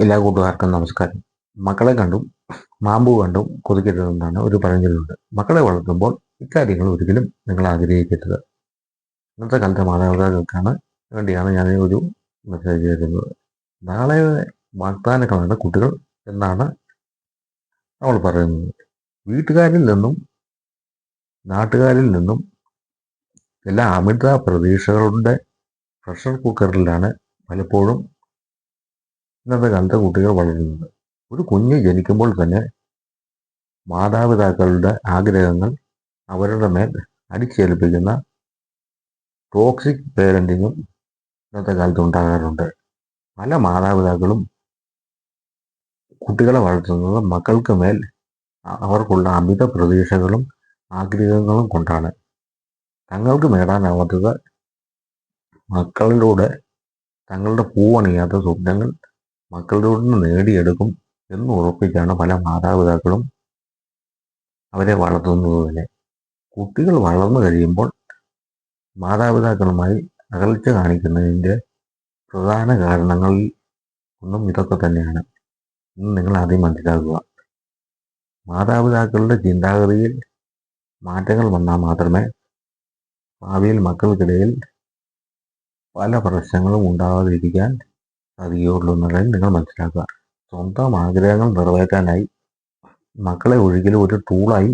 എല്ലാ കൂട്ടുകാർക്കും നമസ്കാരം. മക്കളെ കണ്ടും മാമ്പൂ കണ്ടും കൊതിക്കരുതെന്നാണ് ഒരു പഴഞ്ചൊല്ലുണ്ട്. മക്കളെ വളർത്തുമ്പോൾ ഇക്കാര്യങ്ങൾ ഒരിക്കലും നിങ്ങൾ ആഗ്രഹിക്കരുത്. ഇന്നത്തെ കാലത്തെ മാതാപിതാക്കൾക്കാണ് വേണ്ടിയാണ് ഞാൻ ഈ ഒരു മെസ്സേജ് തരുന്നത്. നാളെ വാഗ്ദാനങ്ങളാണ് കുട്ടികൾ എന്നാണ് നമ്മൾ പറയുന്നത്. വീട്ടുകാരിൽ നിന്നും നാട്ടുകാരിൽ നിന്നും എല്ലാ അമിത പ്രതീക്ഷകളുടെ പ്രഷർ കുക്കറിലാണ് പലപ്പോഴും ഇന്നത്തെ കാലത്തെ കുട്ടികൾ വളരുന്നത്. ഒരു കുഞ്ഞ് ജനിക്കുമ്പോൾ തന്നെ മാതാപിതാക്കളുടെ ആഗ്രഹങ്ങൾ അവരുടെ മേൽ അടിച്ചേൽപ്പിക്കുന്ന ടോക്സിക് പേരൻറ്റിങ്ങും ഇന്നത്തെ കാലത്ത് ഉണ്ടാകാറുണ്ട്. പല മാതാപിതാക്കളും കുട്ടികളെ വളർത്തുന്നത് മക്കൾക്ക് മേൽ അവർക്കുള്ള അമിത പ്രതീക്ഷകളും ആഗ്രഹങ്ങളും കൊണ്ടാണ്. തങ്ങൾക്ക് നേടാനാവാത്തത് മക്കളിലൂടെ തങ്ങളുടെ പൂവണിയാത്ത സ്വപ്നങ്ങൾ മക്കളിലൂടെ നേടിയെടുക്കും എന്ന് ഉറപ്പിച്ചാണ് പല മാതാപിതാക്കളും അവരെ വളർത്തുന്നത് തന്നെ. കുട്ടികൾ വളർന്നു കഴിയുമ്പോൾ മാതാപിതാക്കളുമായി അകൽച്ച കാണിക്കുന്നതിൻ്റെ പ്രധാന കാരണങ്ങളിൽ ഒന്നും ഇതൊക്കെ തന്നെയാണ്. ഇന്ന് നിങ്ങൾ ആദ്യം മനസ്സിലാക്കുക. മാതാപിതാക്കളുടെ ചിന്താഗതിയിൽ മാറ്റങ്ങൾ വന്നാൽ മാത്രമേ ഭാവിയിൽ മക്കൾക്കിടയിൽ പല പ്രശ്നങ്ങളും ഉണ്ടാകാതിരിക്കാൻ സാധിക്കുകയുള്ളൂ എന്നുള്ളത് നിങ്ങൾ മനസ്സിലാക്കുക. സ്വന്തം ആഗ്രഹങ്ങൾ നിറവേറ്റാനായി മക്കളെ ഒരിക്കലും ഒരു ടൂളായി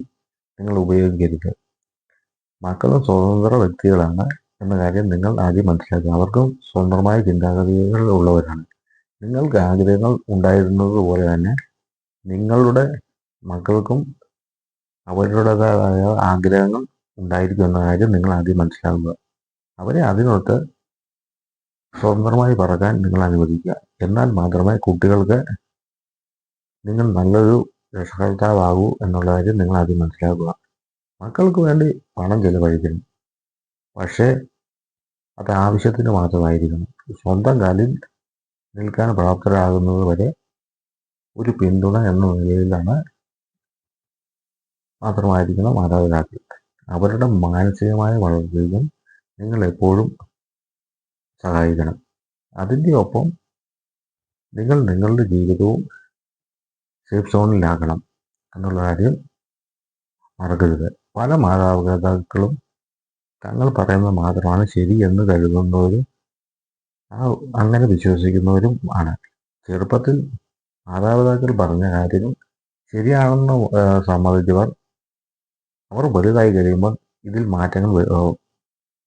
നിങ്ങൾ ഉപയോഗിക്കരുത്. മക്കളും സ്വതന്ത്ര വ്യക്തികളാണ് എന്ന കാര്യം നിങ്ങൾ ആദ്യം മനസ്സിലാക്കുക. അവർക്കും സ്വന്തമായ ചിന്താഗതികൾ ഉള്ളവരാണ്. നിങ്ങൾക്ക് ആഗ്രഹങ്ങൾ ഉണ്ടായിരുന്നത് പോലെ തന്നെ നിങ്ങളുടെ മക്കൾക്കും അവരുടേതായ ആഗ്രഹങ്ങൾ ഉണ്ടായിരിക്കും എന്ന കാര്യം നിങ്ങൾ ആദ്യം മനസ്സിലാക്കുക. അവരെ അതിനൊത്ത് സ്വതന്ത്രമായി പറക്കാൻ നിങ്ങൾ അനുവദിക്കുക. എന്നാൽ മാത്രമേ കുട്ടികൾക്ക് നിങ്ങൾ നല്ലൊരു രക്ഷകർത്താവാകൂ എന്നുള്ള കാര്യം നിങ്ങൾ ആദ്യം മനസ്സിലാക്കുക. മക്കൾക്ക് വേണ്ടി പണം ചെലവഴിക്കണം, പക്ഷേ അത് ആവശ്യത്തിന് മാത്രമായിരിക്കണം. സ്വന്തം കാലിൽ നിൽക്കാൻ പ്രാപ്തരാകുന്നത് വരെ ഒരു പിന്തുണ എന്ന നിലയിലാണ് മാത്രമായിരിക്കണം മാതാപിതാക്കൾ. അവരുടെ മാനസികമായ വളർച്ചയ്ക്കും നിങ്ങൾ എപ്പോഴും സഹായിക്കണം. അതിൻ്റെ ഒപ്പം നിങ്ങൾ നിങ്ങളുടെ ജീവിതവും സേഫ് സോണിലാക്കണം എന്നുള്ള കാര്യം മറക്കരുത്. പല മാതാപിതാക്കളും തങ്ങൾ പറയുന്നത് മാത്രമാണ് ശരി എന്ന് കരുതുന്നവരും അങ്ങനെ വിശ്വസിക്കുന്നവരും ആണ്. ചെറുപ്പത്തിൽ മാതാപിതാക്കൾ പറഞ്ഞ കാര്യങ്ങൾ ശരിയാണെന്ന് സമ്മതിച്ചവർ അവർ വലുതായി കഴിയുമ്പോൾ ഇതിൽ മാറ്റങ്ങൾ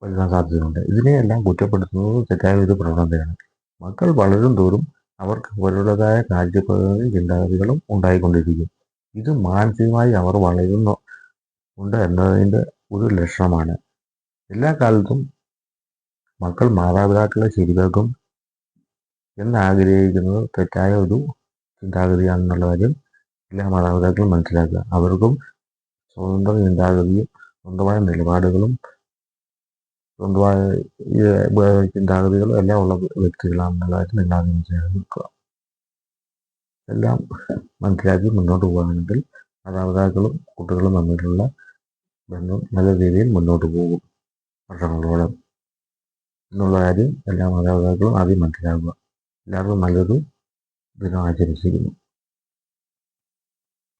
വരുത്താൻ സാധ്യതയുണ്ട്. ഇതിനെയെല്ലാം കുറ്റപ്പെടുത്തുന്നത് തെറ്റായ ഒരു പ്രവണതയാണ്. മക്കൾ വളരും തോറും അവർക്ക് അവരുടേതായ കാഴ്ചപ്പാടുകളും ചിന്താഗതികളും ഉണ്ടായിക്കൊണ്ടിരിക്കും. ഇത് മാനസികമായി അവർ വളരുന്നുണ്ട് എന്നതിൻ്റെ ഒരു ലക്ഷണമാണ്. എല്ലാ കാലത്തും മക്കൾ മാതാപിതാക്കളെ ശരിയാക്കും എന്നാഗ്രഹിക്കുന്നത് തെറ്റായ ഒരു ചിന്താഗതിയാണെന്നുള്ള കാര്യം എല്ലാ മാതാപിതാക്കളും മനസ്സിലാക്കുക. അവർക്കും സ്വതന്ത്ര ചിന്താഗതിയും സ്വന്തമായ നിലപാടുകളും സ്വന്തമായ ചിന്താഗതികളും എല്ലാം ഉള്ള വ്യക്തികളാണെന്നുള്ള കാര്യം നിങ്ങൾ ആദ്യം മനസ്സിലാക്കുക. എല്ലാം മനസ്സിലാക്കി മുന്നോട്ട് പോകുകയാണെങ്കിൽ മാതാപിതാക്കളും കുട്ടികളും തമ്മിലുള്ള ബന്ധം നല്ല രീതിയിൽ മുന്നോട്ട് പോകും വർഷങ്ങളോളം എന്നുള്ള കാര്യം എല്ലാ മാതാപിതാക്കളും ആദ്യം മനസ്സിലാക്കുക. എല്ലാവർക്കും നല്ലൊരു ദിനം ആചരിച്ചിരിക്കുന്നു.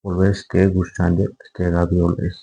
Always stay good standard, stay happy always.